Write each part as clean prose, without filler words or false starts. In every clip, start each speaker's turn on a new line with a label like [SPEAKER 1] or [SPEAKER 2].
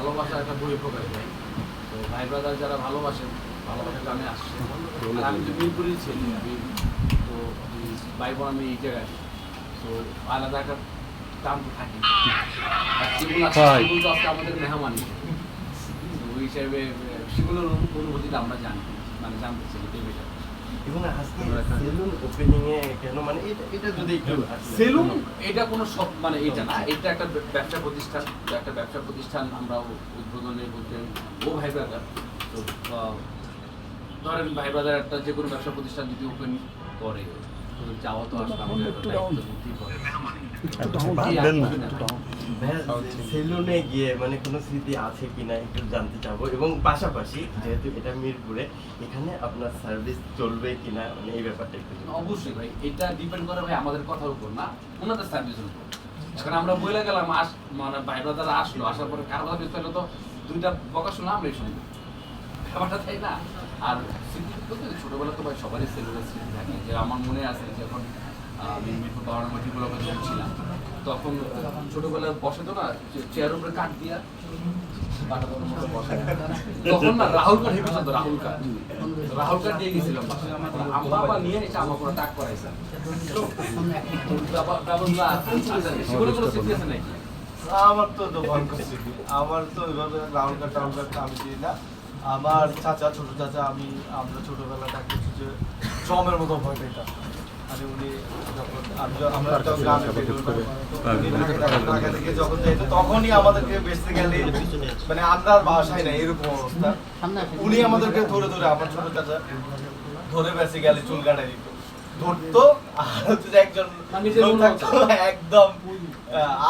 [SPEAKER 1] ভালোবাসা একটা বহিঃপ্রকাশ ভাই। তো ভাই ব্রাদার যারা ভালোবাসেন, ভালোবাসার টানে আসছে। আর আমি তো মিরপুরের ছেলে, আমি তো ভাই বোন আমি এই জায়গায়, তো আলাদা একটা টান তো থাকি। আর সেগুলো তো আজকে আমাদের মেহমান, তো ওই হিসাবে সেগুলোর অনুভূতিটা আমরা জানি, মানে জানতে চাই এই বিষয়ে।
[SPEAKER 2] এবং আজকে সেলুন ওপেনিং এ কেন, মানে এটা যদি একটু
[SPEAKER 1] সেলুন এটা কোনো সব মানে এটা না, এটা একটা ব্যবসা প্রতিষ্ঠান, একটা ব্যবসা প্রতিষ্ঠান আমরা উদ্বোধনে বলতে ও ভাই ব্রাদার। তো ধরেন ভাই ব্রাদার একটা যে কোনো ব্যবসা প্রতিষ্ঠান যদি ওপেন করে, তো যাওয়া তো আসলে আমাদের একটা দায়িত্ব বুদ্ধি পড়ে।
[SPEAKER 2] সেলুনে গিয়ে মানে কোনো স্মৃতি আছে কিনা একটু জানতে চাবো, এবং পাশাপাশি যেহেতু এটা মিরপুরে, এখানে আপনার সার্ভিস চলবে কিনা, মানে এই ব্যাপারটা একটু
[SPEAKER 1] অবশ্যই ভাই, এটা ডিপেন্ড করে ভাই আমাদের কথার উপর না, ওনাদের সার্ভিসের উপর। কারণ আমরা বলে গেলাম মানে ভাই ব্রাদাররা আসলো, আসার পরে কারো কথা পেলে তো দুইটা বকা শোনা আমরাই শুনি, ব্যাপারটা তাই না? আর স্মৃতি বলতে ছোটবেলা তো ভাই সবারই সেলুনের স্মৃতি থাকে। যে আমার মনে আছে যখন আমি মিরপুর পাহাড় মাটিগুলোকে ছিলাম, তখন ছোটবেলায় বসে তো না চেয়ারের উপরে কাঠ দিয়া তখন না রাহুল কাঠ হেঁটে চলতো, রাহুল কাঠ দিয়ে গেছিলাম আম্মা বা নিয়ে এসে আমার কোনো টাক করাইছে।
[SPEAKER 3] আমার তো ভয়ঙ্কর স্মৃতি, আমার তো ওইভাবে রাউন্ড কাট আমি দিই না। আমার চাচা, ছোট চাচা, আমরা ছোটবেলাটাকে যে জমের মতো ভয় পেতাম। মানে উনি যখন আমরা গ্রামে ঢাকা থেকে যখন যাইতো, তখনই আমাদেরকে বেসিক্যালি মানে আমরা ভাষায় না এরকম অবস্থা, উনি আমাদেরকে ধরে ধরে, আমার ছোট চাচা ধরে বেসিক্যালি চুল কাটাই দিত, ধরতো। আর হচ্ছে যে একজন লোক থাকতো একদম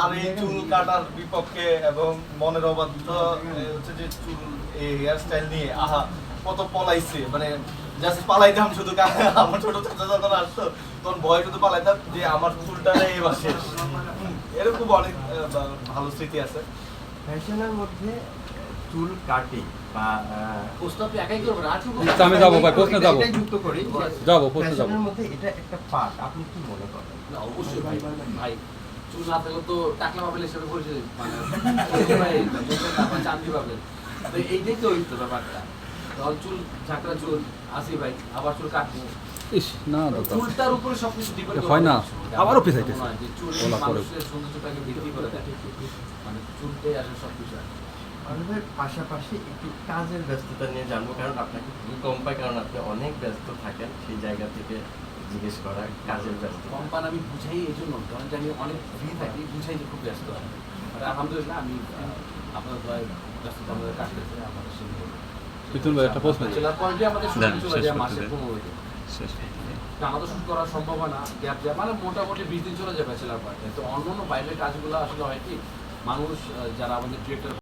[SPEAKER 3] আর এই চুল কাটার বিপক্ষে এবং মনের অবাধ্য হচ্ছে যে চুল এই হেয়ার স্টাইল নিয়ে আহা কত পলাইছে, মানে জাস্ট পালাইতাম শুধু। আমার ছোট চাচা যখন আসতো তখন ভয় শুধু পালাইতাম যে আমার চুলটা এবার শেষ। এরকম অনেক ভালো স্মৃতি আছে।
[SPEAKER 2] ফ্যাশনের মধ্যে চুল কাটিং বা
[SPEAKER 1] প্রস্তাব একাই করবেন, আর
[SPEAKER 4] আমি যাবো ভাই, প্রশ্নে যাবো,
[SPEAKER 2] যুক্ত করি,
[SPEAKER 4] যাবো প্রশ্নে যাবো।
[SPEAKER 2] ফ্যাশনের মধ্যে এটা একটা পার্ট, আপনি কি মনে করেন?
[SPEAKER 1] না অবশ্যই ভাই, ভাই চুল না থাকলে তো টাকলা পাবেন হিসেবে পরিচয়, মানে চান্দি পাবেন, তো এইটাই তো হইতো ব্যাপারটা। তখন চুল ঝাঁকড়া চুল আসি ভাই, আবার চুল কাটবো,
[SPEAKER 4] ইস না দাদা,
[SPEAKER 1] চুলটার উপরে সবকিছু ডিপেন্ড
[SPEAKER 4] হয় না, আবারও পিছাইতেছে।
[SPEAKER 1] যে চুল
[SPEAKER 4] ওলা করে।
[SPEAKER 1] মানুষের সৌন্দর্যটাকে বৃদ্ধি করে দেয়, মানে চুলটাই আসলে সবকিছু।
[SPEAKER 2] আমাদের পাশাপাশি একটু কাজের ব্যস্ততা নিয়ে জানবো, কারণ আপনাকে খুবই কম পাই, কারণ আপনি অনেক ব্যস্ত থাকেন, সেই জায়গা থেকে জিজ্ঞেস করা কাজের ব্যস্ত।
[SPEAKER 1] কোম্পানি আমি বুঝাই এই জন্য, কারণ যে আমি অনেক ফ্রি থাকি, বুঝাই যে খুব ব্যস্ত হয়। আর আলহামদুলিল্লাহ আমি আপনার ভাই ব্যস্ততা আমাদের কাজ করতে আমাদের সেই
[SPEAKER 4] মিথুন ভাই একটা প্রশ্ন
[SPEAKER 1] জেলার পয়েন্টে আমাদের শুরু চলে যায় মাসে 15 দিন।
[SPEAKER 4] শেষ
[SPEAKER 1] আমাদের শুরু করা সম্ভব হয় না, গ্যাপ যায়, মানে মোটামুটি 20 দিন চলে যায় ব্যাচেলার পার্টে। তো অন্য অন্য বাইরের কাজগুলো আসলে হয় কি, মানুষ যারা আমাদের ডিরেক্টর